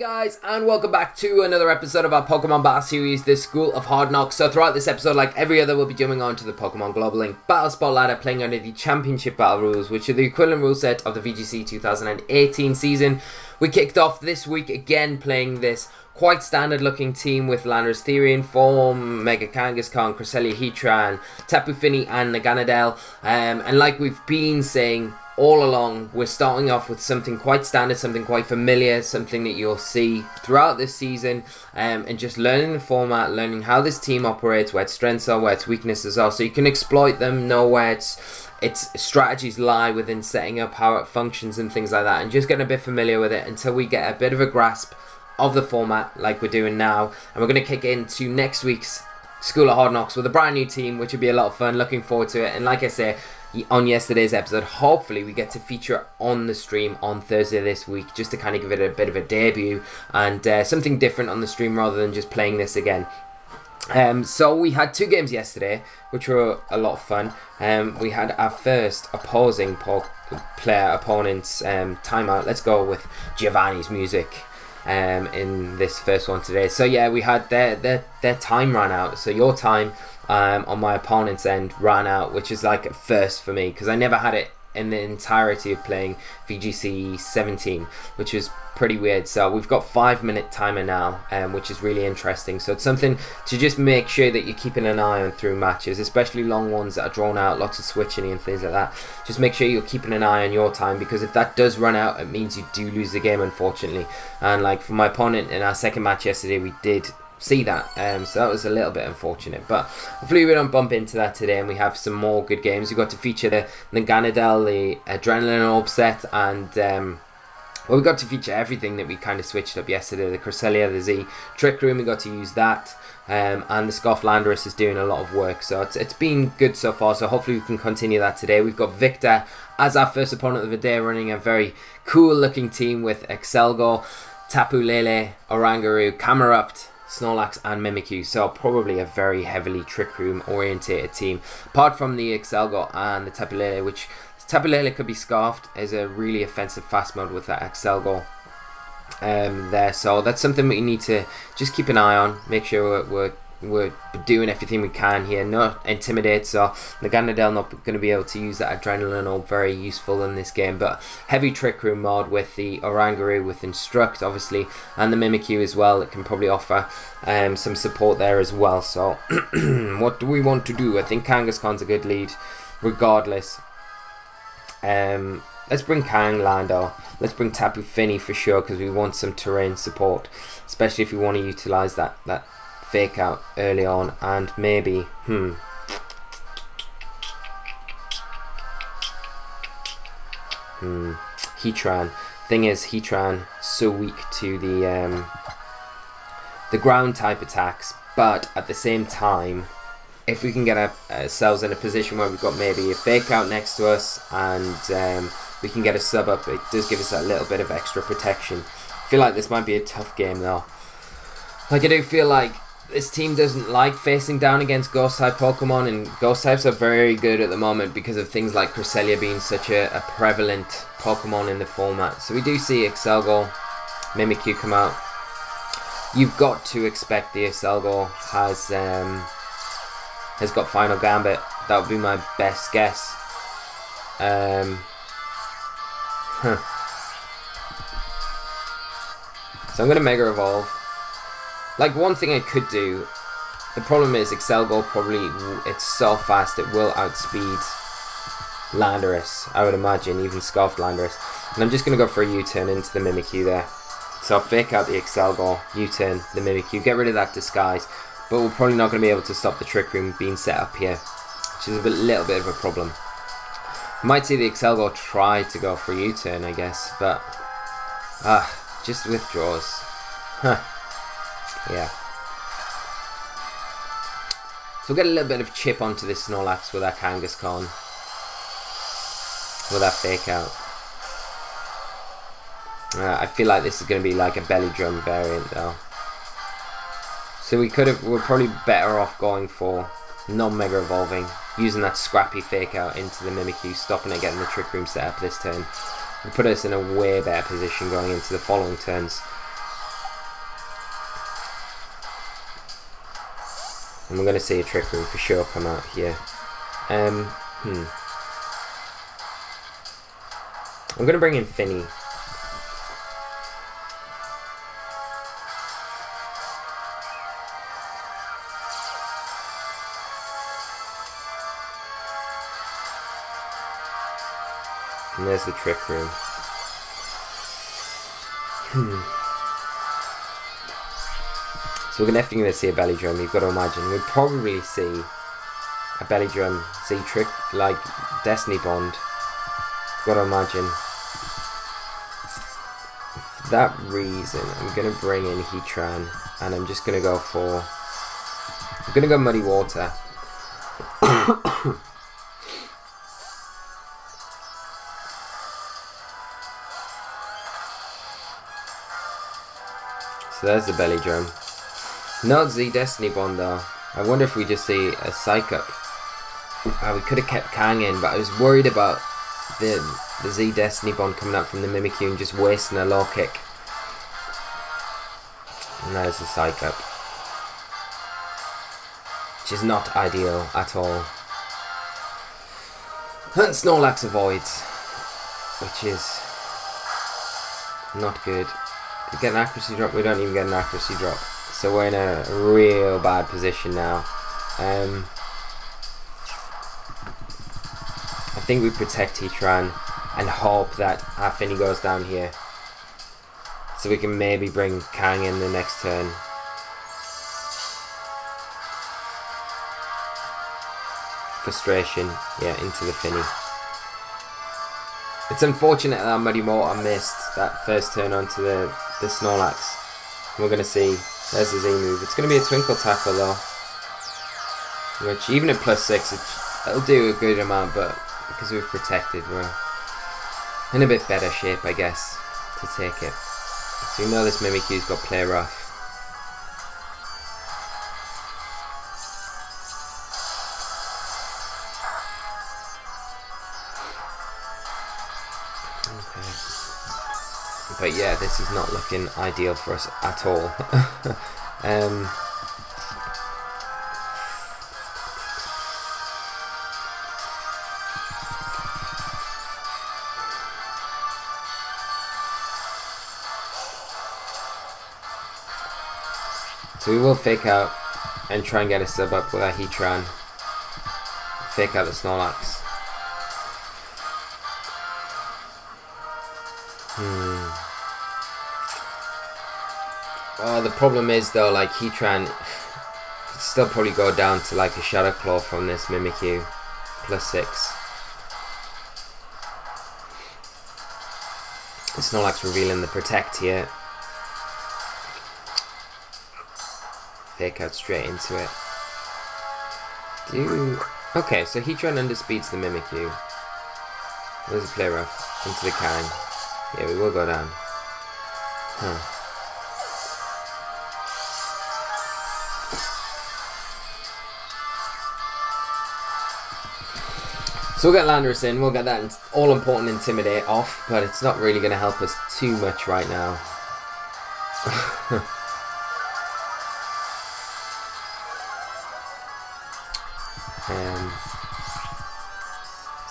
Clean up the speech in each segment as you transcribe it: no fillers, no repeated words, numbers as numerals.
guys, and welcome back to another episode of our Pokemon Battle Series, the School of Hard Knocks. So throughout this episode, like every other, we'll be jumping on to the Pokemon Global Link Battle Spot ladder, playing under the Championship Battle rules, which are the equivalent rule set of the VGC 2018 season. We kicked off this week again playing this quite standard looking team with Landorus-T in form, Mega Kangaskhan, Cresselia, Heatran, Tapu Fini and Naganadel. And like we've been saying all along, we're starting off with something quite standard, something quite familiar, something that you'll see throughout this season, and just learning the format, learning how this team operates, where its strengths are, where its weaknesses are, so you can exploit them, know where its strategies lie within setting up how it functions and things like that, and just getting a bit familiar with it until we get a bit of a grasp of the format like we're doing now. And we're going to kick into next week's School of Hard Knocks with a brand new team, which will be a lot of fun. Looking forward to it. And like I say, on yesterday's episode, hopefully we get to feature on the stream on Thursday this week, just to kind of give it a bit of a debut and something different on the stream rather than just playing this again. So we had two games yesterday, which were a lot of fun. We had our first opposing player opponent's timeout. Let's go with Giovanni's music in this first one today. So yeah, we had their time ran out. So your time on my opponent's end ran out, which is like a first for me because I never had it in the entirety of playing VGC 17, which is pretty weird. So we've got 5-minute timer now, which is really interesting. So it's something to just make sure that you're keeping an eye on through matches, especially long ones that are drawn out, lots of switching and things like that. Just make sure you're keeping an eye on your time, because if that does run out, it means you do lose the game, unfortunately. And like for my opponent in our second match yesterday, we did see that, so that was a little bit unfortunate, but hopefully we don't bump into that today and we have some more good games. We got to feature the Naganadel, the Adrenaline Orb set, and well, we got to feature everything that we kind of switched up yesterday. The Cresselia, the Z Trick Room, we got to use that, and the Scoff Landorus is doing a lot of work, so it's been good so far. So hopefully we can continue that today. We've got Victor as our first opponent of the day, running a very cool looking team with Excelgo, Tapu Lele, Oranguru, Camerupt, Snorlax and Mimikyu, so probably a very heavily Trick Room orientated team. Apart from the Excelgo and the Tapu Lele, which Tapu Lele could be scarfed as a really offensive fast mode with that Excelgo there. So that's something we need to just keep an eye on. Make sure we're doing everything we can here, not intimidate. So Naganadel not going to be able to use that Adrenaline Orb, very useful in this game, but heavy Trick Room mod with the Oranguru, with Instruct obviously, and the Mimikyu as well. It can probably offer some support there as well. So what do we want to do? I think Kangaskhan's a good lead regardless. Let's bring Lando. Let's bring Tapu Fini for sure, because we want some terrain support, especially if we want to utilize that fake out early on. And maybe Heatran. Thing is, Heatran so weak to the ground type attacks, but at the same time, if we can get ourselves in a position where we've got maybe a fake out next to us and we can get a sub up, it does give us that little bit of extra protection. I feel like this might be a tough game though. Like, I do feel like this team doesn't like facing down against ghost type Pokemon, and ghost types are very good at the moment because of things like Cresselia being such a prevalent Pokemon in the format. So we do see Excelgo, Mimikyu come out. You've got to expect the Excelgo has got Final Gambit. That would be my best guess. So I'm going to Mega Evolve. Like, one thing I could do, the problem is Excelgo probably, it's so fast it will outspeed Landorus, I would imagine, even Scoffed Landorus. And I'm just going to go for a U-turn into the Mimikyu there. So I'll fake out the Excelgo, U-turn the Mimikyu, get rid of that disguise, but we're probably not going to be able to stop the Trick Room being set up here, which is a little bit of a problem. Might see the Excelgo try to go for a U-turn, I guess, but just withdraws. Yeah. So we'll get a little bit of chip onto this Snorlax with our Kangaskhan, with our fake out. I feel like this is going to be like a belly drum variant though. So we're probably better off going for non-mega evolving, using that scrappy fake out into the Mimikyu, stopping it getting the Trick Room set up this turn. Will put us in a way better position going into the following turns. And we're going to see a Trick Room for sure come out here. I'm going to bring in Finny. And there's the Trick Room. So we're definitely going to see a Belly Drum, you've got to imagine. We'll probably see a Belly Drum, Z-Trick, like Destiny Bond. Got to imagine. For that reason, I'm going to bring in Heatran, and I'm just going to go for... I'm going to go Muddy Water. So there's the Belly Drum. Not Z Destiny Bond though. I wonder if we just see a Psych Up. We could have kept Kang in, but I was worried about the Z Destiny Bond coming out from the Mimikyu and just wasting a low kick. And there's the Psych Up. Which is not ideal at all. And Snorlax avoids. Which is not good. We get an accuracy drop, we don't even get an accuracy drop. So we're in a real bad position now. I think we protect Heatran and hope that our Finny goes down here. So we can maybe bring Kang in the next turn. Frustration, yeah, into the Finny. It's unfortunate that Muddy Water missed that first turn onto the Snorlax. We're going to see, there's the Z move. It's going to be a Twinkle Tackle though. Which, even at +6, it'll do a good amount, but because we've protected, we're in a bit better shape, I guess, to take it. So you know this Mimikyu's got Play Rough. But yeah, this is not looking ideal for us at all. So we will fake out and try and get a sub up with our Heatran. Fake out the Snorlax. The problem is though, like Heatran could still probably go down to like a Shadow Claw from this Mimikyu. +6. Snorlax revealing the Protect here. Fake out straight into it. Okay, so Heatran underspeeds the Mimikyu. There's a Play Rough into the Kang. Yeah, we will go down. So we'll get Landorus in, we'll get that all-important Intimidate off, but it's not really going to help us too much right now.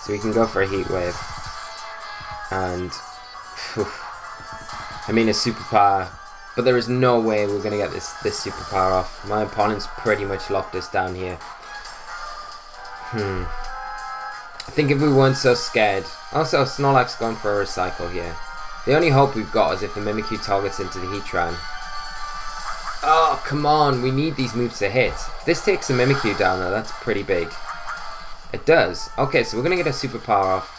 So we can go for a Heat Wave. And, I mean a Superpower, but there is no way we're going to get this Superpower off. My opponent's pretty much locked us down here. I think if we weren't so scared... Also, Snorlax gone for a Recycle here. The only hope we've got is if the Mimikyu targets into the Heatran. Oh, come on. We need these moves to hit. If this takes a Mimikyu down, though, that's pretty big. It does. Okay, so we're going to get a Superpower off.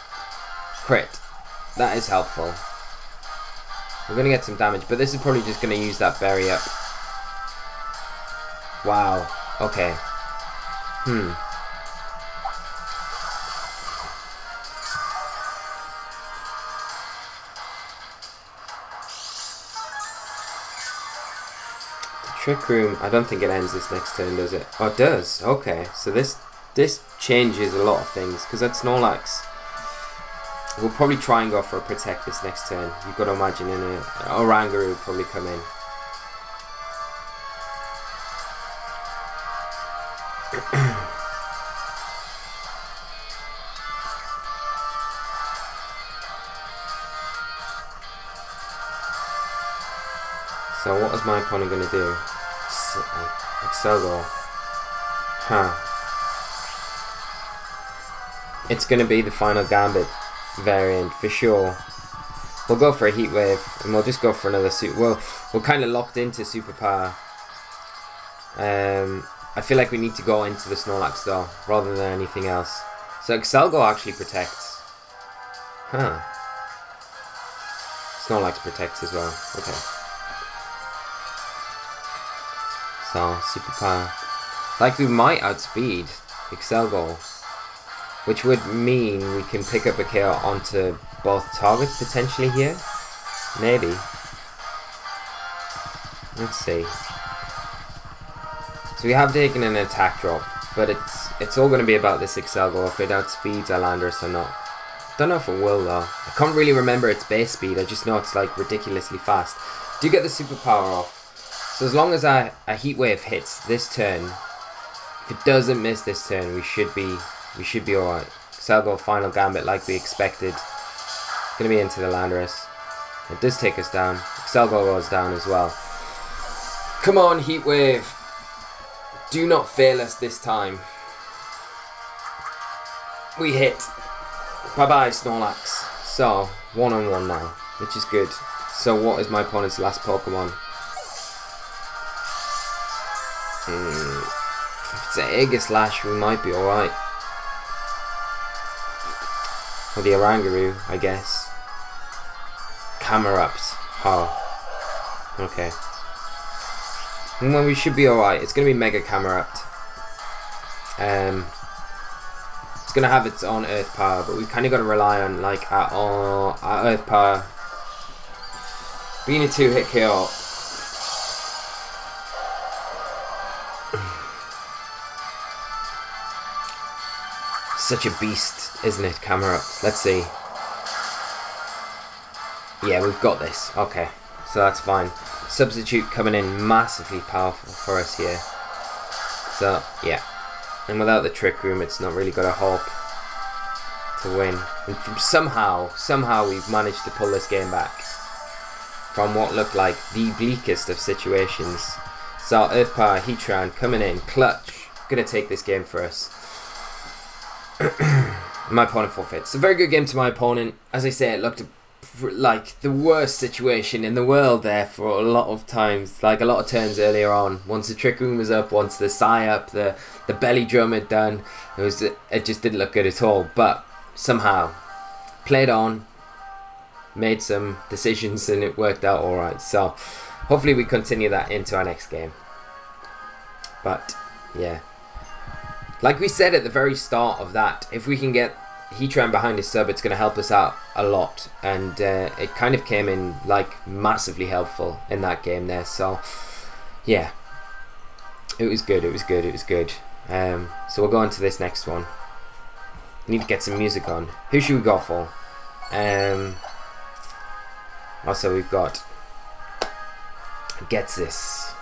Crit. That is helpful. We're going to get some damage, but this is probably just going to use that Berry Up. Wow. Okay. Trick Room, I don't think it ends this next turn, does it? Oh, it does. Okay, so this changes a lot of things, because that Snorlax will probably try and go for a Protect this next turn. You've got to imagine in a Oranguru will probably come in. So what is my opponent going to do? Excelgor. Huh. It's going to be the final Gambit variant for sure. We'll go for a Heat Wave and we'll just go for another super. We're kind of locked into Superpower. I feel like we need to go into the Snorlax though, rather than anything else. So Excelgor actually protects. Huh. Snorlax protects as well. Okay. So, Superpower. Like we might outspeed Excelgor, which would mean we can pick up a KO onto both targets potentially here. Maybe. Let's see. So we have taken an attack drop, but it's all going to be about this Excelgor, if it outspeeds our Landorus or not. Don't know if it will though. I can't really remember its base speed, I just know it's like ridiculously fast. Do get the Superpower off. So as long as a Heat Wave hits this turn, if it doesn't miss this turn, we should be alright. Excelgor final Gambit like we expected. Gonna be into the Landorus. It does take us down. Excelgor goes down as well. Come on, Heat Wave. Do not fail us this time. We hit. Bye bye, Snorlax. So, 1-on-1 now, which is good. So what is my opponent's last Pokemon? If it's an Aegislash, we might be alright. Or the Oranguru, I guess. Camerupt. Oh. Okay. Well, we should be alright. It's going to be Mega Camerupt. It's going to have its own Earth Power, but we kind of got to rely on like our Earth Power being a 2-hit KO. Such a beast, isn't it, Camerupt? Let's see. Yeah, we've got this. Okay, so that's fine. Substitute coming in massively powerful for us here. So, yeah. And without the Trick Room, it's not really got a hope to win. And somehow we've managed to pull this game back from what looked like the bleakest of situations. So, Earth Power, Heatran coming in, clutch. Gonna take this game for us. My opponent forfeits. A very good game to my opponent. As I say, it looked like the worst situation in the world there for a lot of times, like a lot of turns earlier on. Once the Trick Room was up, once the Psy up, the belly drum had done, it just didn't look good at all. But somehow played on, made some decisions, and it worked out alright. So hopefully we continue that into our next game. But yeah, like we said at the very start of that, if we can get Heatran behind his sub, it's going to help us out a lot, and it kind of came in like massively helpful in that game there. So yeah, it was good, it was good, it was good. So we'll go on to this next one. Need to get some music on. Who should we go for? Also we've got Gets This,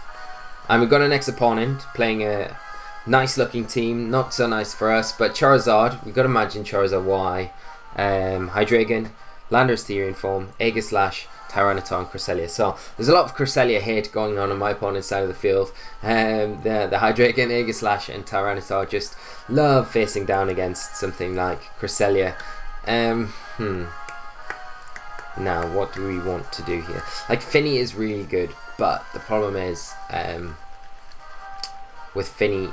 and we've got an next opponent playing a nice looking team, not so nice for us, but Charizard, we've got to imagine Charizard Y, Hydreigon, Landorus-T in form, Aegislash, Tyranitar and Cresselia. So there's a lot of Cresselia hate going on my opponent's side of the field. The Hydreigon, Aegislash and Tyranitar just love facing down against something like Cresselia. Now what do we want to do here? Like Finny is really good, but the problem is with Finny,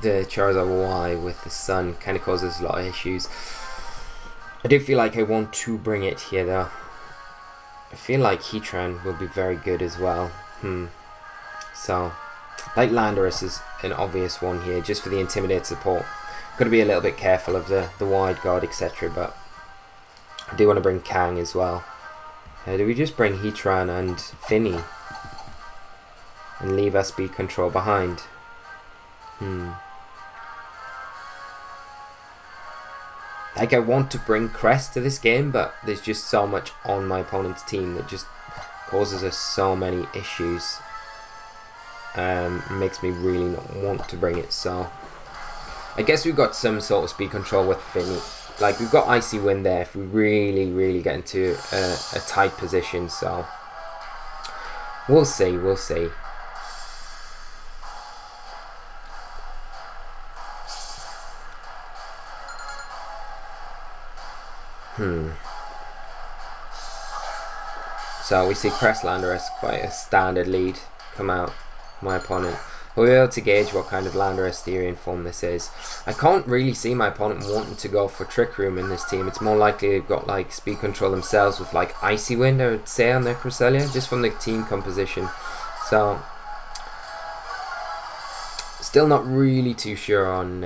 the Charizard Y with the Sun kind of causes a lot of issues. I do feel like I want to bring it here though. I feel like Heatran will be very good as well. So, like Landorus is an obvious one here, just for the Intimidate support. Got to be a little bit careful of the Wide Guard, etc. But I do want to bring Kang as well. Do we just bring Heatran and Finny and leave our speed control behind? Like, I want to bring Crest to this game, but there's just so much on my opponent's team that just causes us so many issues. makes me really not want to bring it. So I guess we've got some sort of speed control with Finny. Like, we've got Icy Wind there if we really get into a tight position. So we'll see, we'll see. So we see Crest Landorus, quite a standard lead come out, my opponent. We'll be able to gauge what kind of Landorus-T form this is. I can't really see my opponent wanting to go for Trick Room in this team. It's more likely they've got like speed control themselves with like Icy Wind, I would say, on their Cresselia, just from the team composition. So still not really too sure on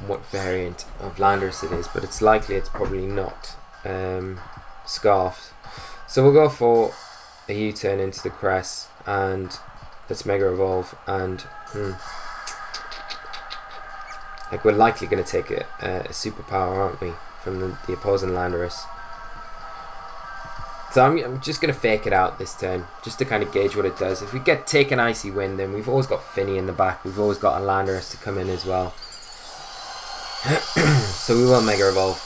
what variant of Landorus it is, but it's likely it's probably not Scarfed. So we'll go for a U-turn into the Crest, and let's Mega Evolve, and like, we're likely going to take a superpower, aren't we, from the opposing Landorus. So I'm just going to fake it out this turn, just to kind of gauge what it does. If we take an Icy Wind, then we've always got Finny in the back. We've always got a Landorus to come in as well. So we will Mega Evolve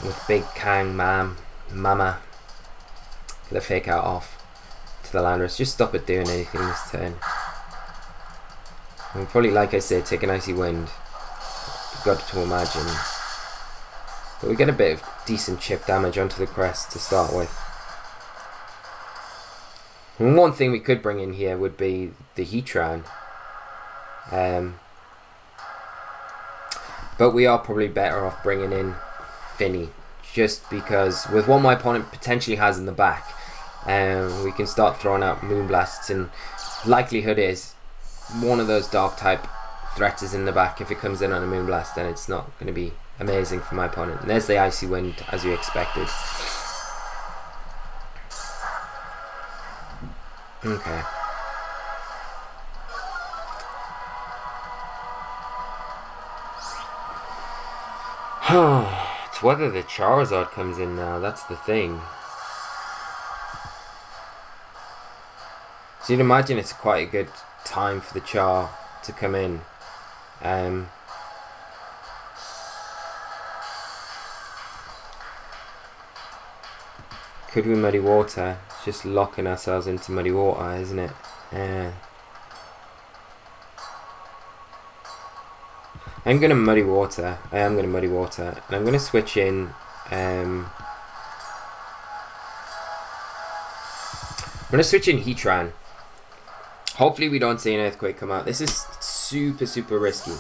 with Big Kang Mama. Get the fake out off to the Landorus. Just stop it doing anything this turn. And probably, like I said, take an Icy Wind. You've got to imagine. But we get a bit of decent chip damage onto the Crest to start with. And one thing we could bring in here would be the Heatran. But we are probably better off bringing in Finny, just because with what my opponent potentially has in the back, we can start throwing out Moonblasts, and likelihood is one of those dark type threats is in the back. If it comes in on a Moonblast, then it's not going to be amazing for my opponent. And there's the Icy Wind, as we expected. Okay. It's whether the Charizard comes in now, that's the thing. So you'd imagine it's quite a good time for the Char to come in. Could we Muddy Water? It's just locking ourselves into Muddy Water, isn't it? I'm going to Muddy Water. I am going to Muddy Water. And I'm going to switch in... I'm going to switch in Heatran. Hopefully we don't see an Earthquake come out. This is super risky.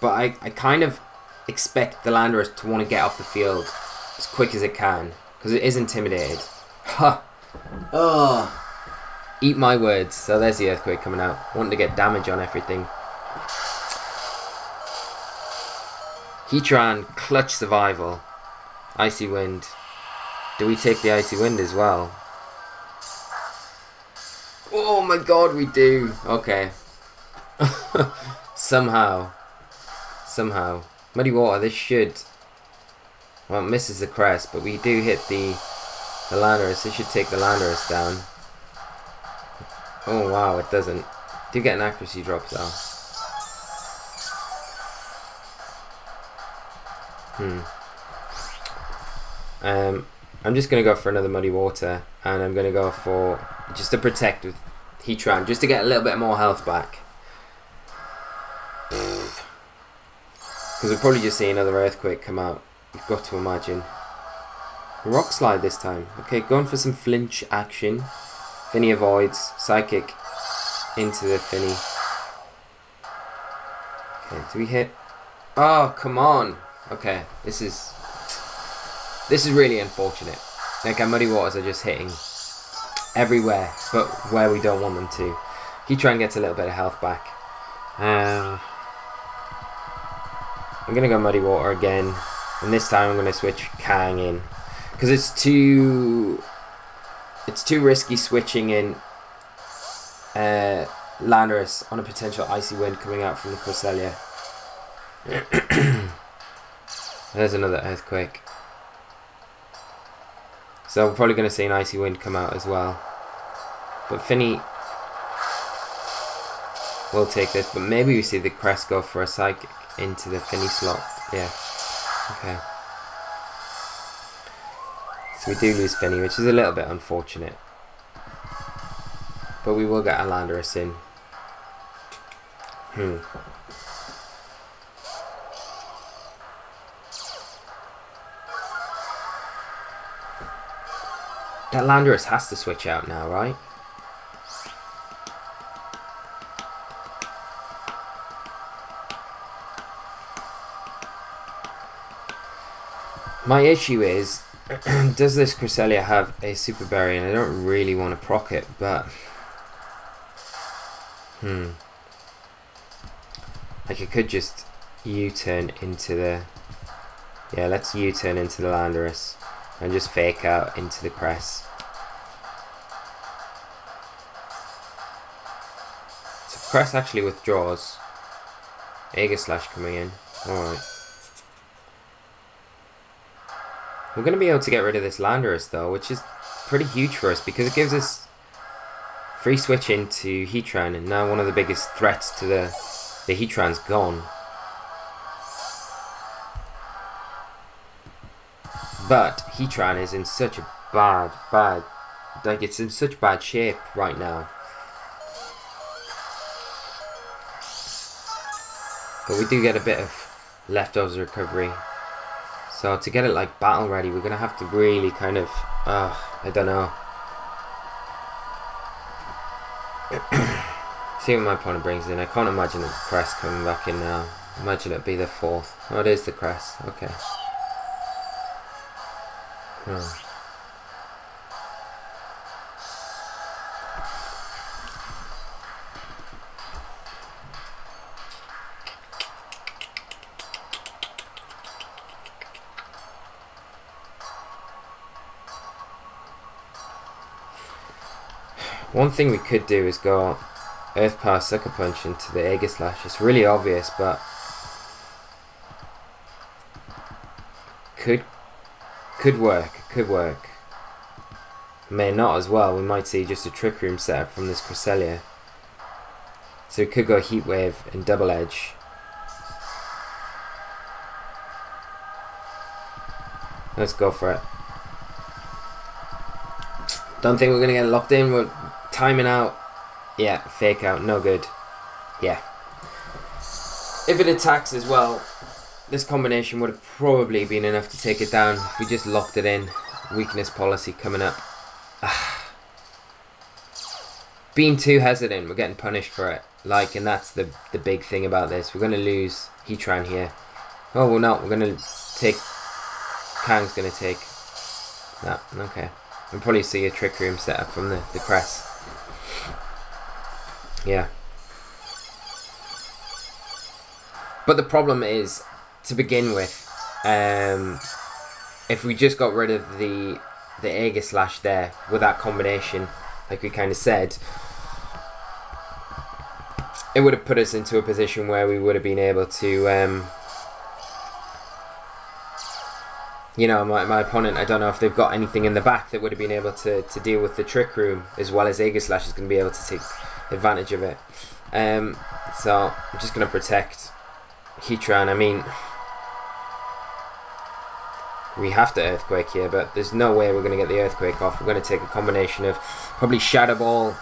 But I kind of expect the Landorus to want to get off the field as quick as it can, because it is intimidated. Ha! Oh! Eat my words. So there's the Earthquake coming out. Wanting to get damage on everything. Heatran, clutch survival. Icy Wind. Do we take the Icy Wind as well? Oh my god, we do. Okay. Somehow. Muddy Water, this should... Well, it misses the Crest, but we do hit the Landorus. This should take the Landorus down. Oh wow, it doesn't. Do get an accuracy drop though. I'm just going to go for another Muddy Water, and I'm going to go for just to protect with Heatran, just to get a little bit more health back. Because we'll probably just see another Earthquake come out. You've got to imagine. Rock Slide this time. Okay, going for some flinch action. Finny avoids. Psychic into the Finny. Okay, do we hit? Oh, come on. Okay, this is really unfortunate. Like, our Muddy Waters are just hitting everywhere, but where we don't want them to. Heatran gets a little bit of health back. I'm gonna go Muddy Water again, and this time I'm gonna switch Kang in, because it's too risky switching in Landorus on a potential Icy Wind coming out from the Cresselia. There's another Earthquake. So we're probably going to see an Icy Wind come out as well. But Finny... we'll take this, but maybe we see the crest go for a psychic into the Finny slot. Yeah. Okay. So we do lose Finny, which is a little bit unfortunate. But we will get a Landorus in. That Landorus has to switch out now, right? My issue is, does this Cresselia have a Super Berry? And I don't really want to proc it, but... Like, I could just U-turn into the... Yeah, let's U-turn into the Landorus. And just fake out into the crest. So crest actually withdraws. Aegislash coming in. Alright. We're going to be able to get rid of this Landorus though, which is pretty huge for us because it gives us free switch into Heatran, and now one of the biggest threats to the Heatran's gone. But Heatran is in such a bad, like it's in such bad shape right now. But we do get a bit of leftovers recovery. So to get it like battle ready, we're going to have to really kind of, I don't know. See what my opponent brings in. I can't imagine the crest coming back in now. Imagine it'd be the 4th. Oh, it is the crest. Okay. One thing we could do is go Earth Power Sucker Punch into the Aegislash. It's really obvious, but could work. Could work. May not as well. We might see just a Trick Room setup from this Cresselia. So we could go Heat Wave and Double Edge. Let's go for it. Don't think we're going to get locked in. We're timing out. Yeah, fake out. No good. Yeah. If it attacks as well, this combination would have probably been enough to take it down if we just locked it in. Weakness policy coming up. Being too hesitant, we're getting punished for it. Like, and that's the big thing about this. We're going to lose Heatran here. Oh, we're not. We're going to take... Kang's going to take... No, okay. We'll probably see a Trick Room setup from the crest. Yeah. But the problem is, to begin with, if we just got rid of the Aegislash there with that combination, like we kind of said, it would have put us into a position where we would have been able to, you know, my opponent, I don't know if they've got anything in the back that would have been able to deal with the Trick Room, as well as Aegislash is going to be able to take advantage of it. So I'm just going to protect Heatran. I mean, we have to Earthquake here, but there's no way we're going to get the Earthquake off. We're going to take a combination of probably Shadow Ball.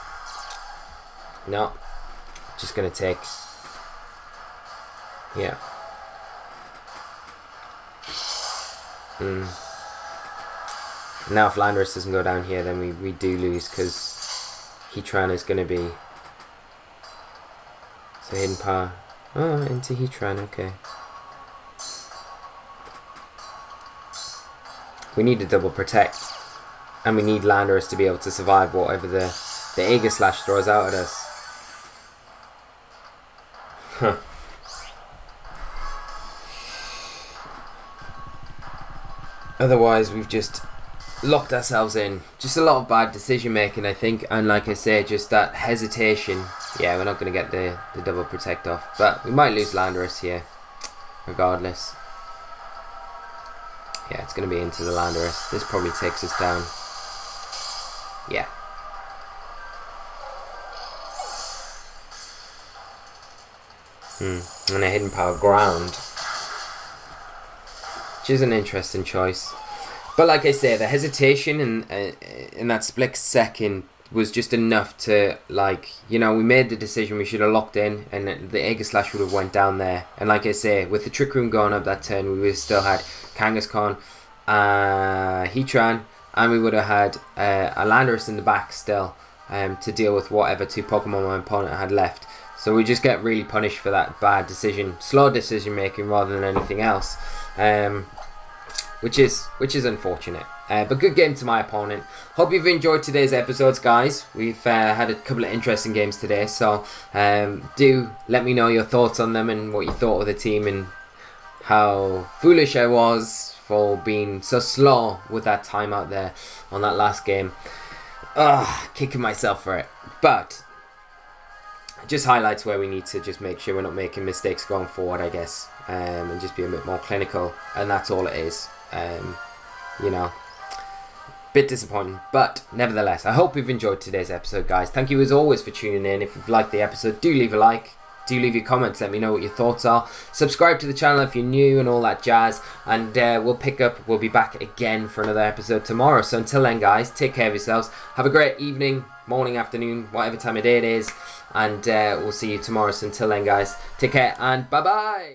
No, just going to take, yeah. Now if Landorus doesn't go down here, then we do lose, because Heatran is going to be... So Hidden Power. Oh, into Heatran, okay. We need to double protect. And we need Landorus to be able to survive whatever the Aegislash throws out at us. Huh. Otherwise, we've just locked ourselves in. Just a lot of bad decision making, I think, and like I say, just that hesitation. Yeah, we're not going to get the double protect off, but we might lose Landorus here, regardless. Yeah, it's going to be into the Landorus. This probably takes us down. Yeah. And a hidden power ground, which is an interesting choice. But like I say, the hesitation in that split second was just enough to, like, you know, we made the decision, we should have locked in, and the Aegislash would have went down there. And like I say, with the Trick Room going up that turn, we would have still had Kangaskhan, Heatran, and we would have had a Landorus in the back still to deal with whatever 2 Pokemon my opponent had left. So we just get really punished for that bad decision, slow decision making rather than anything else. Which is unfortunate, but good game to my opponent. Hope you've enjoyed today's episodes, guys. We've had a couple of interesting games today, so do let me know your thoughts on them and what you thought of the team and how foolish I was for being so slow with that timeout there on that last game. Kicking myself for it, but just highlights where we need to just make sure we're not making mistakes going forward, I guess, and just be a bit more clinical, and that's all it is. You know, bit disappointing, but nevertheless, I hope you've enjoyed today's episode, guys. Thank you as always for tuning in. If you've liked the episode, do leave a like, do leave your comments, let me know what your thoughts are. Subscribe to the channel if you're new and all that jazz, and we'll be back again for another episode tomorrow. So until then, guys, take care of yourselves, have a great evening, morning, afternoon, whatever time of day it is, and we'll see you tomorrow. So until then, guys, take care and bye bye.